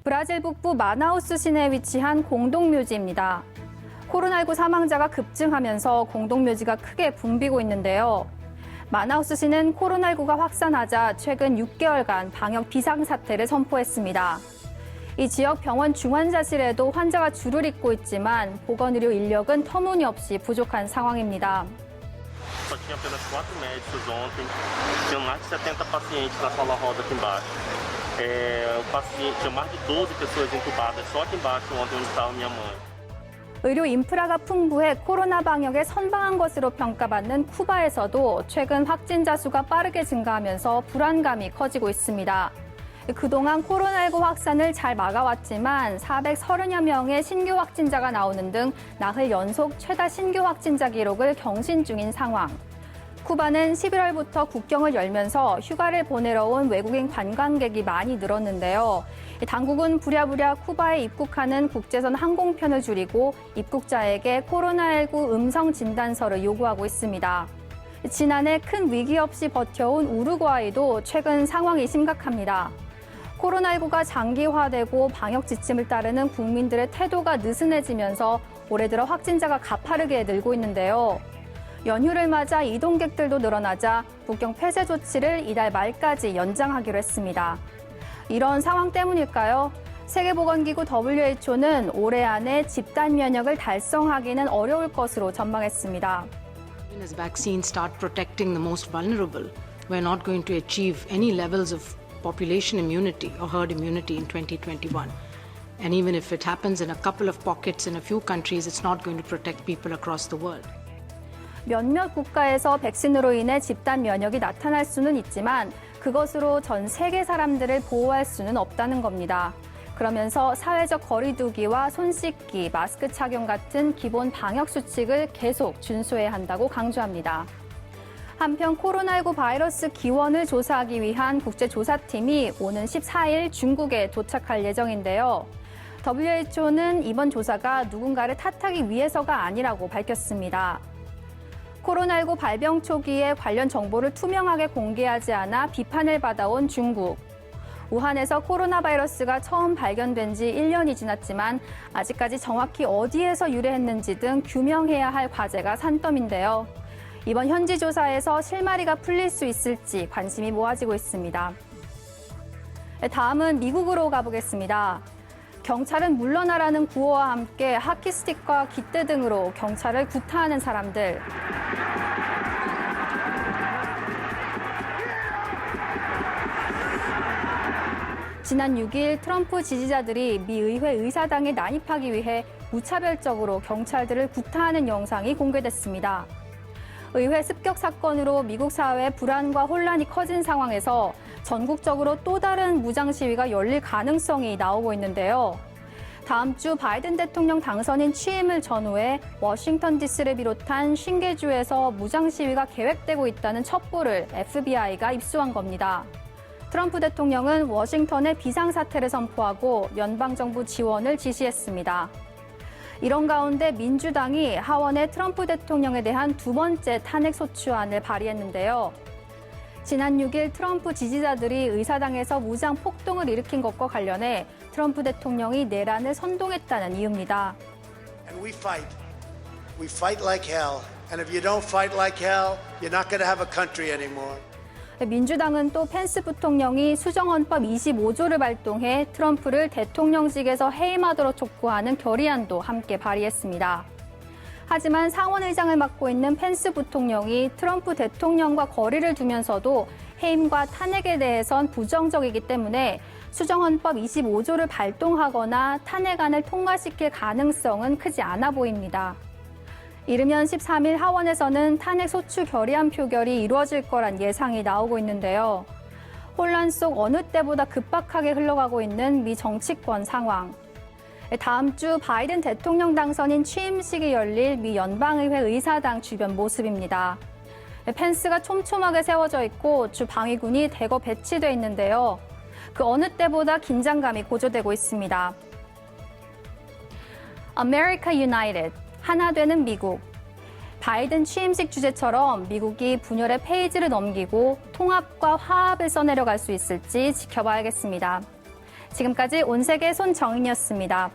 브라질 북부 마나우스 시내에 위치한 공동묘지입니다. 코로나19 사망자가 급증하면서 공동묘지가 크게 붐비고 있는데요. 마나우스시는 코로나19가 확산하자 최근 6개월간 방역 비상사태를 선포했습니다. 이 지역 병원 중환자실에도 환자가 줄을 잇고 있지만 보건의료 인력은 터무니없이 부족한 상황입니다. Só tinha apenas 4 médicos ontem, tinha mais de 70 pacientes na sala roda aqui embaixo. Tinha mais de 12 pessoas entubadas só aqui embaixo ontem onde estava minha mãe. 의료 인프라가 풍부해 코로나 방역에 선방한 것으로 평가받는 쿠바에서도 최근 확진자 수가 빠르게 증가하면서 불안감이 커지고 있습니다. 그동안 코로나19 확산을 잘 막아왔지만 430여 명의 신규 확진자가 나오는 등 나흘 연속 최다 신규 확진자 기록을 경신 중인 상황. 쿠바는 11월부터 국경을 열면서 휴가를 보내러 온 외국인 관광객이 많이 늘었는데요. 당국은 부랴부랴 쿠바에 입국하는 국제선 항공편을 줄이고 입국자에게 코로나19 음성 진단서를 요구하고 있습니다. 지난해 큰 위기 없이 버텨온 우루과이도 최근 상황이 심각합니다. 코로나19가 장기화되고 방역 지침을 따르는 국민들의 태도가 느슨해지면서 올해 들어 확진자가 가파르게 늘고 있는데요. 연휴를 맞아 이동객들도 늘어나자 국경 폐쇄 조치를 이달 말까지 연장하기로 했습니다. 이런 상황 때문일까요? 세계보건기구 WHO는 올해 안에 집단 면역을 달성하기는 어려울 것으로 전망했습니다. As vaccines start protecting the most vulnerable, we're not going to achieve any levels of population immunity or herd immunity in 2021. And even if it happens in a couple of pockets in a few countries, it's not going to protect people across the world. 몇몇 국가에서 백신으로 인해 집단 면역이 나타날 수는 있지만 그것으로 전 세계 사람들을 보호할 수는 없다는 겁니다. 그러면서 사회적 거리 두기와 손 씻기, 마스크 착용 같은 기본 방역 수칙을 계속 준수해야 한다고 강조합니다. 한편 코로나19 바이러스 기원을 조사하기 위한 국제조사팀이 오는 14일 중국에 도착할 예정인데요. WHO는 이번 조사가 누군가를 탓하기 위해서가 아니라고 밝혔습니다. 코로나19 발병 초기에 관련 정보를 투명하게 공개하지 않아 비판을 받아온 중국. 우한에서 코로나 바이러스가 처음 발견된 지 1년이 지났지만 아직까지 정확히 어디에서 유래했는지 등 규명해야 할 과제가 산더미인데요. 이번 현지 조사에서 실마리가 풀릴 수 있을지 관심이 모아지고 있습니다. 다음은 미국으로 가보겠습니다. 경찰은 물러나라는 구호와 함께 하키스틱과 깃대 등으로 경찰을 구타하는 사람들. 지난 6일 트럼프 지지자들이 미 의회 의사당에 난입하기 위해 무차별적으로 경찰들을 구타하는 영상이 공개됐습니다. 의회 습격 사건으로 미국 사회의 불안과 혼란이 커진 상황에서 전국적으로 또 다른 무장 시위가 열릴 가능성이 나오고 있는데요. 다음 주 바이든 대통령 당선인 취임을 전후해 워싱턴 DC를 비롯한 50개주에서 무장 시위가 계획되고 있다는 첩보를 FBI가 입수한 겁니다. 트럼프 대통령은 워싱턴에 비상사태를 선포하고 연방정부 지원을 지시했습니다. 이런 가운데 민주당이 하원에 트럼프 대통령에 대한 두 번째 탄핵소추안을 발의했는데요. 지난 6일 트럼프 지지자들이 의사당에서 무장 폭동을 일으킨 것과 관련해 트럼프 대통령이 내란을 선동했다는 이유입니다. And we fight. We fight like hell. And if you don't fight like hell, you're not going to have a country anymore. 민주당은 또 펜스 부통령이 수정헌법 25조를 발동해 트럼프를 대통령직에서 해임하도록 촉구하는 결의안도 함께 발의했습니다. 하지만 상원의장을 맡고 있는 펜스 부통령이 트럼프 대통령과 거리를 두면서도 해임과 탄핵에 대해선 부정적이기 때문에 수정헌법 25조를 발동하거나 탄핵안을 통과시킬 가능성은 크지 않아 보입니다. 이르면 13일 하원에서는 탄핵 소추 결의안 표결이 이루어질 거란 예상이 나오고 있는데요. 혼란 속 어느 때보다 급박하게 흘러가고 있는 미 정치권 상황. 다음 주 바이든 대통령 당선인 취임식이 열릴 미 연방의회 의사당 주변 모습입니다. 펜스가 촘촘하게 세워져 있고 주 방위군이 대거 배치돼 있는데요. 그 어느 때보다 긴장감이 고조되고 있습니다. America United. 하나 되는 미국. 바이든 취임식 주제처럼 미국이 분열의 페이지를 넘기고 통합과 화합을 써내려갈 수 있을지 지켜봐야겠습니다. 지금까지 온세계 손정인이었습니다.